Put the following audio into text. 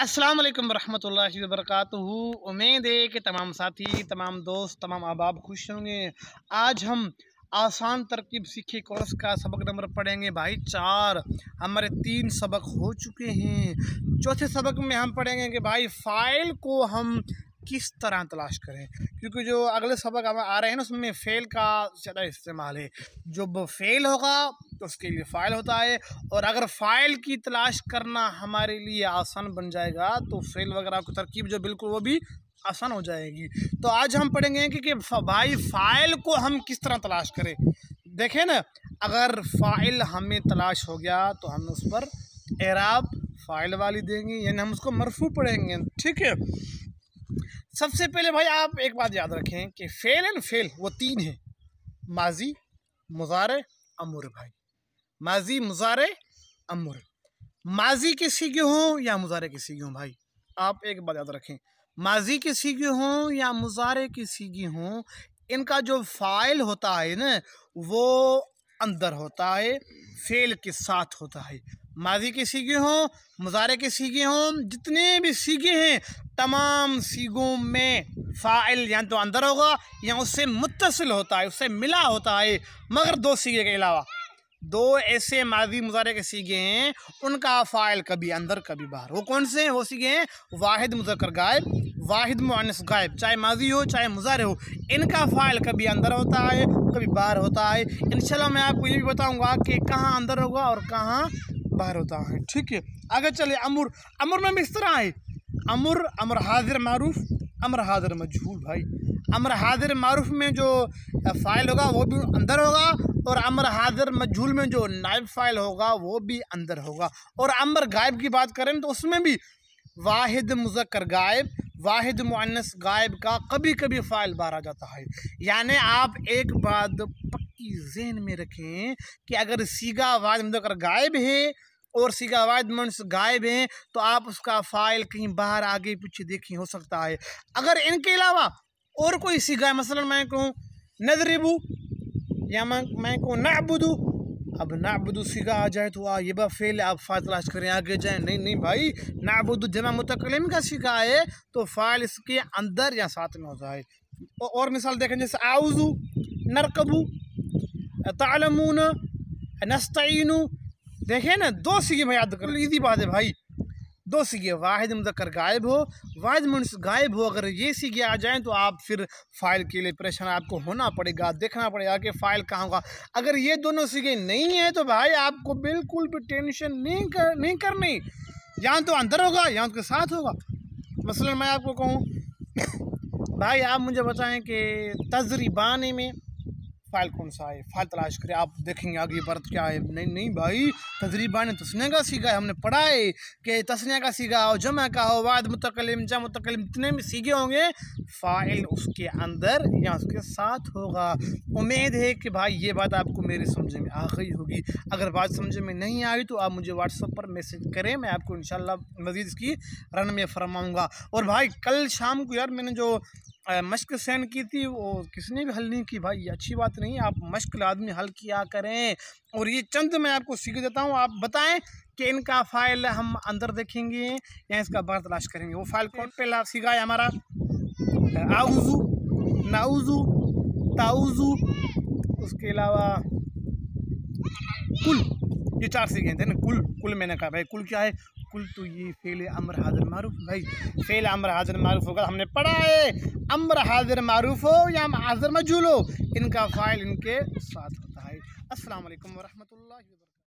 अस्सलाम वालेकुम रहमतुल्लाहि व बरकातुहू। उम्मीद है कि तमाम साथी, तमाम दोस्त, तमाम अहबाब खुश होंगे। आज हम आसान तरकीब सीखे कोर्स का सबक नंबर पढ़ेंगे भाई 4। हमारे 3 सबक हो चुके हैं। चौथे सबक में हम पढ़ेंगे कि भाई फ़ाइल को हम किस तरह तलाश करें, क्योंकि जो अगले सबक हम आ रहे हैं ना उसमें फ़ेल का ज़्यादा इस्तेमाल है। जब फ़ेल होगा तो उसके लिए फ़ाइल होता है, और अगर फ़ाइल की तलाश करना हमारे लिए आसान बन जाएगा तो फ़ेल वगैरह की तरकीब जो बिल्कुल वो भी आसान हो जाएगी। तो आज हम पढ़ेंगे कि भाई फ़ाइल को हम किस तरह तलाश करें। देखें ना, अगर फ़ाइल हमें तलाश हो गया तो हम उस पर एराब फ़ाइल वाली देंगे, यानी हम उसको मरफू पढ़ेंगे। ठीक है, सबसे पहले भाई आप एक बात याद रखें कि फ़ेल एंड फेल वो 3 हैं: माजी, मुज़ारे, अमर। भाई माजी, मुज़ारे, अमर। माजी के सीगे हों या मुज़ारे के सीगे हों, भाई आप एक बात याद रखें, माजी के सीगे हों या मुज़ारे के सीगे हों, इनका जो फ़ाइल होता है ना वो अंदर होता है, फ़ेल के साथ होता है। माजी के सीगे हों, मुज़ारे के सीगे हों, जितने भी सीगे हैं तमाम सीगों में फ़ाइल या तो अंदर होगा या उससे मुत्तसिल होता है, उससे मिला होता है। मगर 2 सीगे के अलावा 2 ऐसे माजी मुज़ारे के सीगे हैं उनका फ़ाइल कभी अंदर कभी बाहर। वो कौन से हैं? वो सीगे हैं वाहिद मुज़क्कर गायब, वाहिद मुअन्नस गायब, चाहे माजी हो चाहे मुज़ारे हो, इनका फ़ाइल कभी अंदर होता है कभी बाहर होता है। इंशाल्लाह मैं आपको ये भी बताऊँगा कि कहाँ अंदर होगा और कहाँ बाहर होता है। ठीक है, आगे चले। अमर, अमर में भी इस तरह है, अमर, अमर हाजिर मारूफ, अमर हाजिर मजहूल। भाई अमर हाजिर मारूफ में जो फ़ाइल होगा वो भी अंदर होगा, और अमर हाजिर मजहूल में जो नायब फ़ाइल होगा वो भी अंदर होगा। और अमर गायब की बात करें तो उसमें भी वाहिद मुज़क्कर गायब, वाहिद मुअन्नस गायब का कभी कभी फ़ाइल बाहर आ जाता है। यानी आप एक बात पक्की ज़हन में रखें कि अगर सीगा वाहिद मुज़क्कर गायब है और सीगा वाहिद मुअन्नस गायब है तो आप उसका फ़ाइल कहीं बाहर आगे पीछे देखें हो सकता है। अगर इनके अलावा और कोई सीगा है, मसलन मैं कहूँ नज़रिबू या मैं कहूँ नाबुदू, अब नाबुदू सीगा आ जाए तो ये बा फ़ेल, आप फ़ाइल तलाश करें आगे जाएँ। नहीं नहीं भाई, नाबुदू जमा मुतकल्लिम का सीगा है तो फ़ाइल इसके अंदर या साथ में होता है। और मिसाल देखें जैसे आउज़ू, नरकबू, तालमून, नस्तईनु। देखें ना, 2 सीगे में याद कर, इजी बात है भाई। 2 सीगे, वाहिद मुज़क्कर गायब हो, वाहिद मुअन्नस गायब हो, अगर ये सीगे आ जाएं तो आप फिर फ़ाइल के लिए परेशान आपको होना पड़ेगा, देखना पड़ेगा कि फ़ाइल कहाँ होगा। अगर ये दोनों सीगे नहीं हैं तो भाई आपको बिल्कुल भी टेंशन नहीं करनी, या तो अंदर होगा या उसके साथ होगा। मसलन मैं आपको कहूँ भाई आप मुझे बताएं कि तजरीबाने में फ़ाइल कौन सा है, फ़ाइल तलाश करें, आप देखेंगे आगे बर्त क्या है। नहीं नहीं भाई, तजरीबान तस्निया का सीगा है, हमने पढ़ा है कि तस्निया का सीगा हो, जमा का हो, वाद मुतकल्लिम, जम मुतकल्लिम, जितने भी सीगे होंगे फ़ाइल उसके अंदर या उसके साथ होगा। उम्मीद है कि भाई ये बात आपको मेरी समझ में आ गई होगी। अगर बात समझ में नहीं आई तो आप मुझे व्हाट्सएप पर मैसेज करें, मैं आपको इंशाल्लाह मज़ीद इसकी रहनुमाई फरमाऊँगा। और भाई कल शाम को यार मैंने जो मश्क सेंड की थी वो किसने भी हल नहीं की। भाई ये अच्छी बात नहीं है, आप मश्क आदमी हल किया करें। और ये चंद मैं आपको सीख देता हूँ, आप बताएं कि इनका फ़ाइल हम अंदर देखेंगे या इसका बाहर तलाश करेंगे। वो फ़ाइल कौन पहला सीखा है हमारा? आउज़ू, नाउज़ू, ताउज़ू, उसके अलावा कुल, ये 4 सीखे थे ना। कुल मैंने कहा भाई कुल क्या है? कुल तो ये फ़ेल अमर हाजिर मारूफ। भाई फ़ेल अमर हाजिर मारूफ होगा, हमने पढ़ा है अमर हाजिर मारूफ हो या हाजिर मजहूल हो, इनका फ़ाइल इनके साथ होता है। अस्सलाम वालेकुम व रहमतुल्लाहि व बरकातुहू।